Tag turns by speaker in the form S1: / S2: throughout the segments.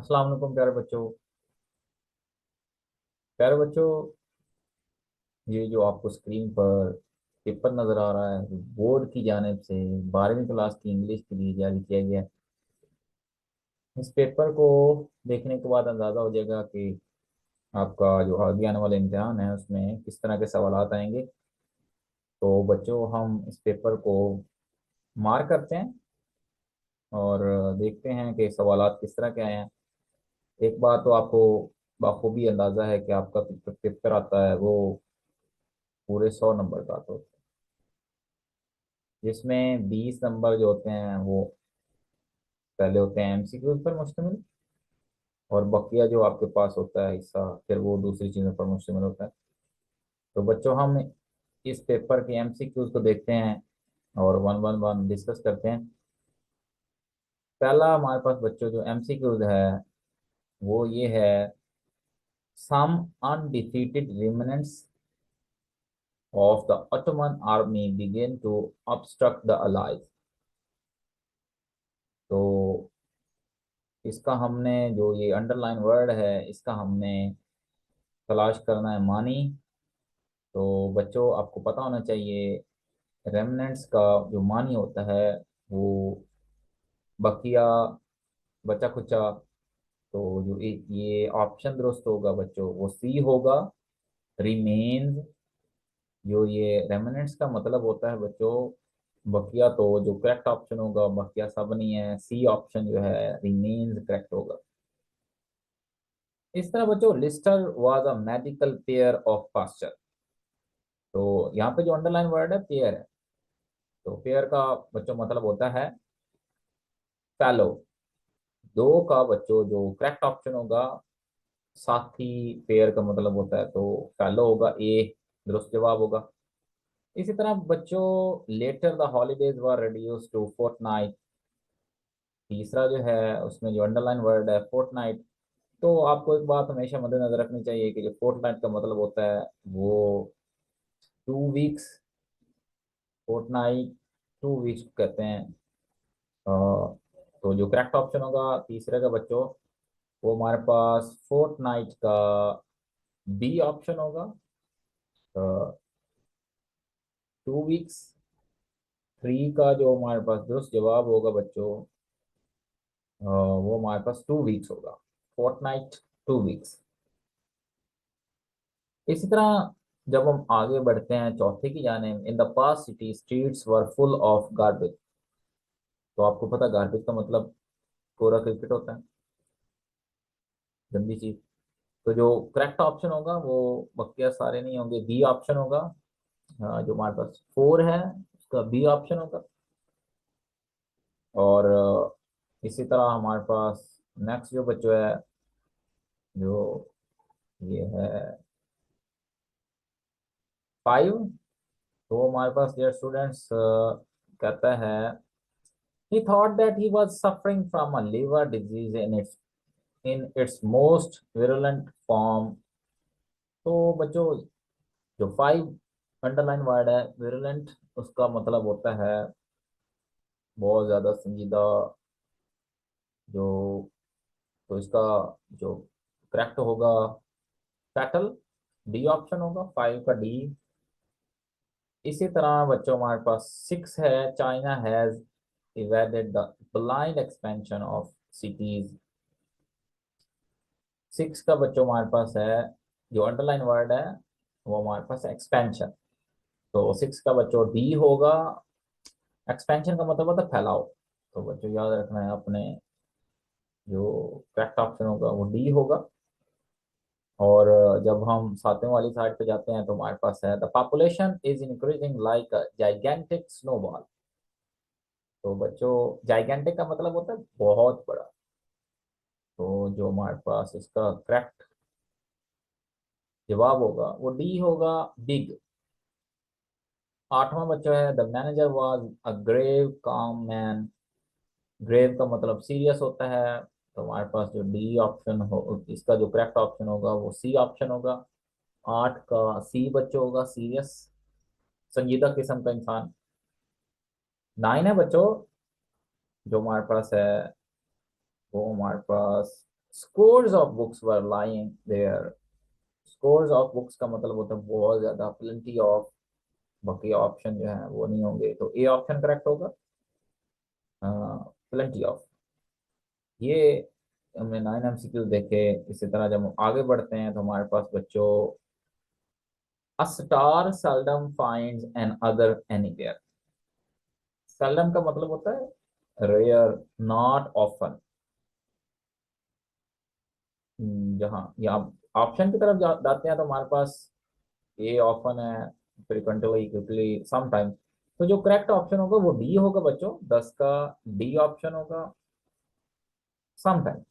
S1: अस्सलाम वालेकुम प्यारे बच्चों, ये जो आपको स्क्रीन पर पेपर नज़र आ रहा है बोर्ड की जानिब से 12वीं क्लास की इंग्लिश के लिए जारी किया गया है। इस पेपर को देखने के बाद अंदाज़ा हो जाएगा कि आपका जो आगे आने वाला इम्तिहान है उसमें किस तरह के सवालात आएंगे। तो बच्चों, हम इस पेपर को मार्क करते हैं और देखते हैं कि सवालात किस तरह के आए हैं। एक बात तो आपको बाखूबी अंदाज़ा है कि आपका पेपर आता है वो पूरे 100 नंबर का आता है, जिसमें 20 नंबर जो होते हैं वो पहले होते हैं एमसीक्यूज पर मुश्तमिल, और बकिया जो आपके पास होता है हिस्सा फिर वो दूसरी चीज़ों पर मुश्तमिल होता है। तो बच्चों, हम इस पेपर के एमसीक्यूज को देखते हैं और वन वन वन डिस्कस करते हैं। पहला हमारे पास बच्चों जो एमसीक्यूज है वो ये है: some undefeated remnants of the Ottoman army began to obstruct the allies। तो इसका हमने जो ये अंडरलाइन वर्ड है इसका हमने तलाश करना है मानी। तो बच्चों, आपको पता होना चाहिए रेमनेंट्स का जो मानी होता है वो बकिया, बचा खुचा। तो जो ये ऑप्शन दुरुस्त होगा बच्चों वो सी होगा, रिमेन्स। जो ये रेमनेंट्स का मतलब होता है बच्चों बकिया, तो जो करेक्ट ऑप्शन होगा बकिया सब नहीं है, सी ऑप्शन जो है रिमेन्स करेक्ट होगा। इस तरह बच्चों, Lister was a medical peer of Pasteur. तो यहाँ पे जो अंडरलाइन वर्ड है पेयर है। तो पेयर का बच्चों मतलब होता है फैलो। दो का बच्चों जो करेक्ट ऑप्शन होगा साथी, पेयर का मतलब होता है तो फैलो होगा, ए दुरुस्त जवाब होगा। इसी तरह बच्चों, later the holidays were reduce to fortnight. तीसरा जो है उसमें जो अंडरलाइन वर्ड है फोर्टनाइट। तो आपको एक बात हमेशा मद्देनजर रखनी चाहिए कि जो फोर्टनाइट का मतलब होता है वो 2 वीक्स। फोर्टनाइट 2 वीक्स कहते हैं। तो जो करेक्ट ऑप्शन होगा तीसरे का बच्चों वो हमारे पास फोर्टनाइट का बी ऑप्शन होगा, 2 वीक्स। थ्री का जो हमारे पास दुरुस्त जवाब होगा बच्चों वो हमारे पास 2 वीक्स होगा, फोर्टनाइट 2 वीक्स। इसी तरह जब हम आगे बढ़ते हैं चौथे की जाने, in the past city streets were full of garbage. तो आपको पता गार्बेज का मतलब कोरा क्रिकेट होता है, गंदी चीज। तो जो करेक्ट ऑप्शन होगा वो बकिया सारे नहीं होंगे, बी ऑप्शन होगा। जो हमारे पास फोर है उसका बी ऑप्शन होगा। और इसी तरह हमारे पास नेक्स्ट जो बच्चों है जो ये है 5। तो हमारे पास डियर स्टूडेंट्स कहता है he thought that he was suffering from a liver disease in its most virulent form। तो बच्चों, जो 5 अंडरलाइन वर्ड है विरुलेंट, उसका मतलब होता है बहुत ज्यादा संजीदा। जो तो इसका जो करेक्ट होगा फैटल, डी ऑप्शन होगा, 5 का डी। इसी तरह बच्चों हमारे पास 6 है, China has evaded the blind expansion of cities। 6 का बच्चों हमारे पास है जो अंडरलाइन वर्ड है वो हमारे पास एक्सपेंशन। तो 6 का बच्चों डी होगा। एक्सपेंशन का मतलब होता है फैलाव। तो बच्चों याद रखना है अपने, जो करेक्ट ऑप्शन होगा वो डी होगा। और जब हम सातवें वाली साइड पे जाते हैं तो हमारे पास है the population is increasing like a gigantic snowball. तो बच्चों, जाइगेंटिक का मतलब होता है बहुत बड़ा। तो जो हमारे पास इसका करेक्ट जवाब होगा वो डी होगा, बिग। आठवां बच्चा है the manager was a grave calm man. Grave का मतलब सीरियस होता है। तो हमारे पास जो डी ऑप्शन हो इसका जो करेक्ट ऑप्शन होगा वो सी ऑप्शन होगा। 8 का सी बच्चों होगा, सीरियस, संजीदा किस्म का इंसान। 9 है बच्चों जो हमारे पास है वो हमारे पास scores of books were lying there. scores of books का मतलब होता है बहुत ज्यादा, plenty of, बाकी ऑप्शन जो है वो नहीं होंगे, तो ए ऑप्शन करेक्ट होगा, plenty of। ये हमने 9 MCQ देखे। इसी तरह जब हम आगे बढ़ते हैं तो हमारे पास बच्चों, a star seldom finds an other anywhere। seldom का मतलब होता है रेयर, not often। जहाँ या ऑप्शन की तरफ जाते हैं तो हमारे पास ए ऑप्शन है, फ्रिक्वेंटली, क्विकली, समटाइम्स। तो जो करेक्ट ऑप्शन होगा वो डी होगा बच्चों, 10 का डी ऑप्शन होगा, समटाइम्स,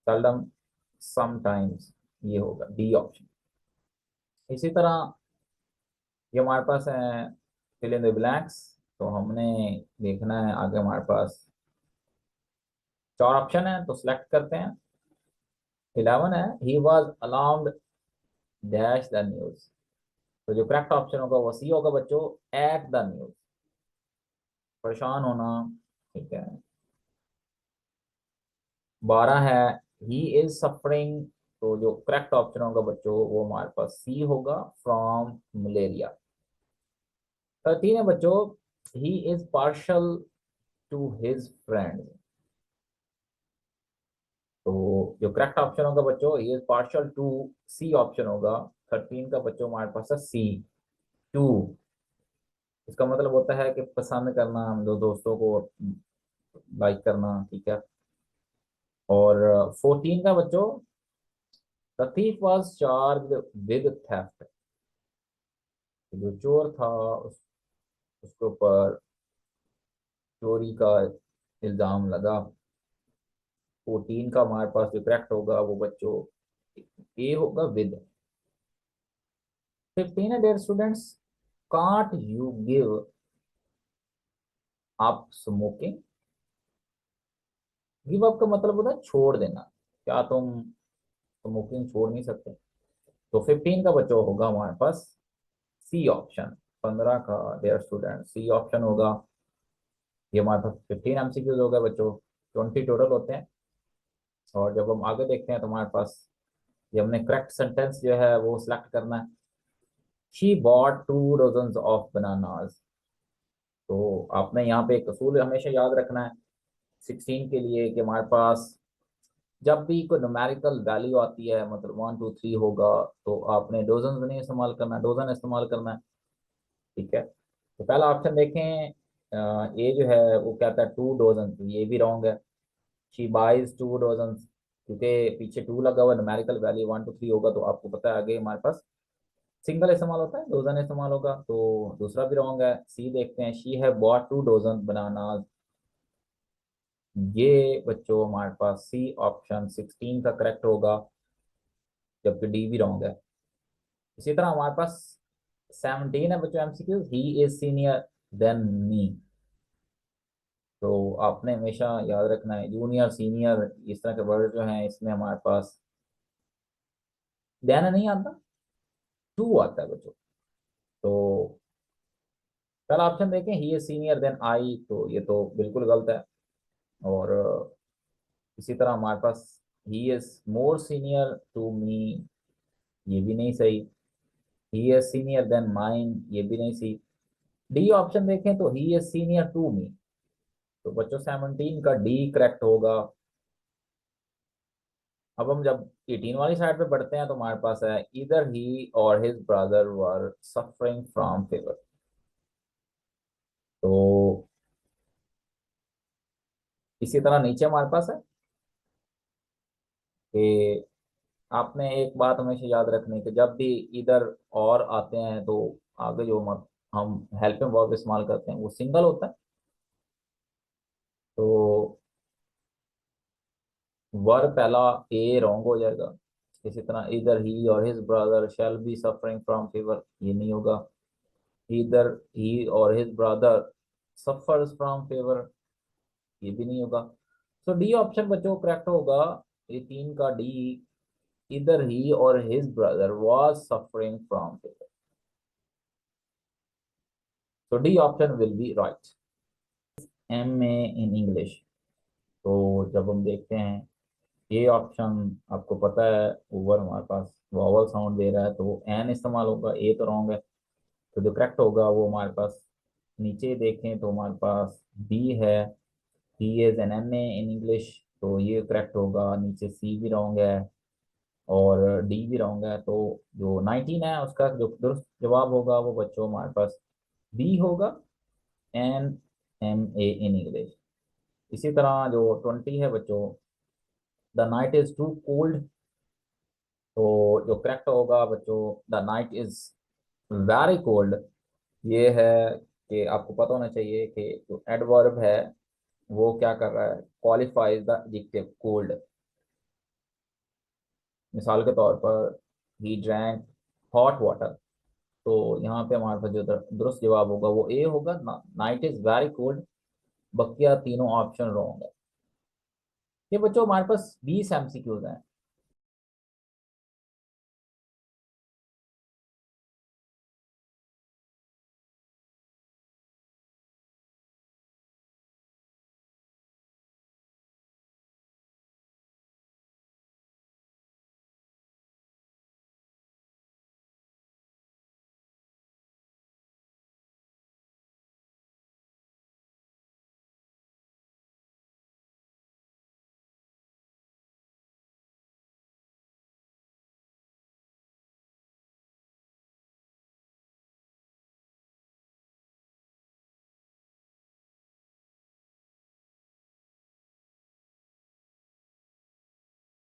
S1: सेल्डम, समटाइम्स, ये होगा डी ऑप्शन। इसी तरह ये हमारे पास है फिल इन द ब्लैंक्स। तो हमने देखना है आगे, हमारे पास 4 ऑप्शन है तो सिलेक्ट करते हैं। 11 है, he was alarmed dash the news. तो जो करेक्ट ऑप्शन होगा वो सी होगा बच्चों, एट द न्यूज, परेशान होना। ठीक है। 12 है, ही इज सफरिंग। तो जो करेक्ट ऑप्शन होगा बच्चों वो हमारे पास सी होगा, फ्रॉम मलेरिया। 13 है बच्चों, he is partial to his friend. तो जो करेक्ट ऑप्शन होगा बच्चों, he is partial to, C option होगा। 13 का बच्चों हमारे पास है सी, टू। इसका मतलब होता है कि पसंद करना, हम दो दोस्तों को लाइक करना। ठीक है। और 14 का बच्चों, the thief was charged with theft. जो चोर था उसके ऊपर चोरी का इल्जाम लगा। 14 का हमारे पास जो करेक्ट होगा वो बच्चों ए होगा, विद। 15 है, dear students, can't you give up smoking. Give up का मतलब होता है छोड़ देना। क्या तुम स्मोकिंग छोड़ नहीं सकते? तो 15 का बच्चों होगा हमारे पास सी ऑप्शन। 15 का डेयर स्टूडेंट सी ऑप्शन होगा। ये हमारे पास 15 MCQs हो गए बच्चों, 20 टोटल होते हैं। और जब हम आगे देखते हैं तो हमारे पास ये हमने करेक्ट सेंटेंस जो है वो सिलेक्ट करना है। She bought 2 dozen of bananas. तो आपने यहाँ पे एक असूल हमेशा याद रखना है 16 के लिए, कि हमारे पास जब भी कोई न्यूमेरिकल वैल्यू आती है, मतलब 1 2 3 होगा, तो आपने डोजन नहीं इस्तेमाल करना है, डोजन इस्तेमाल करना है। ठीक है। तो पहला ऑप्शन देखें, ये जो है वो कहता है 2 डजन, तो ये भी रॉन्ग है। शी बाइज 2 डजन, क्योंकि पीछे 2 लगा हुआ, न्यूमेरिकल वैल्यू 1 2 3 होगा, तो आपको पता है आगे हमारे पास सिंगल इस्तेमाल होता है, डोजन इस्तेमाल होगा, तो दूसरा भी रॉन्ग है। सी देखते हैं, शी है बॉट 2 डजन बनानाज। ये बच्चों हमारे पास सी ऑप्शन 16 का करेक्ट होगा, जबकि डी भी रॉन्ग है। इसी तरह हमारे पास 17 है बच्चों MCQ, he is senior than me. तो आपने हमेशा याद रखना है जूनियर सीनियर इस तरह के वर्ड जो हैं इसमें हमारे पास देन नहीं आता, टू आता है बच्चों। तो पहला ऑप्शन देखें, he is senior then I, तो ये तो बिल्कुल गलत है। और इसी तरह हमारे पास he is more senior to me, ये भी नहीं सही। He is senior than mine, ये भी नहीं सही। डी ऑप्शन देखें तो he is senior to me. तो बच्चों 17 का डी करेक्ट होगा। अब हम जब 18 वाली साइड पे बढ़ते हैं तो हमारे पास है इधर ही और his brother were suffering from fever. तो इसी तरह नीचे हमारे पास है कि आपने एक बात हमेशा याद रखनी है कि जब भी इधर और आते हैं तो आगे जो हम हेल्पिंग वर्ब इस्तेमाल करते हैं वो सिंगल होता है। तो वर पहला ए रॉन्ग हो जाएगा। इसी तरह इधर ही और his brother shall be suffering from fever, ये नहीं होगा। इधर ही और his brother suffers from fever, ये भी नहीं होगा। सो डी ऑप्शन बच्चों करेक्ट होगा, ये 3 का डी, इधर ही और his brother was suffering from fever. So D option will be right. MA in English. तो जब हम देखते हैं ये ऑप्शन आपको पता है, ओवर हमारे पास वॉवल साउंड दे रहा है तो एन इस्तेमाल होगा, ए तो रॉन्ग है। तो जो करेक्ट होगा वो हमारे पास, नीचे देखें तो हमारे पास बी है, he is an N A in English, तो ये करेक्ट होगा। नीचे सी भी रॉन्ग है और डी भी रॉन्ग है। तो जो 19 है उसका जो दुरुस्त जवाब होगा वो बच्चों हमारे पास बी होगा, an M A in English. इसी तरह जो 20 है बच्चों, the night is too cold, तो जो करेक्ट होगा बच्चों, the night is very cold. ये है कि आपको पता होना चाहिए कि जो एडवर्ब है वो क्या कर रहा है, क्वालिफाइज द एडजेक्टिव कोल्ड। मिसाल के तौर पर ही ड्रैंक हॉट वाटर, तो यहाँ पे हमारे पास जो दुरुस्त जवाब होगा वो ए होगा, नाइट इज वेरी कोल्ड। बकिया तीनों ऑप्शन रॉन्ग है। ये बच्चों हमारे पास 20 एमसीक्यूज हैं।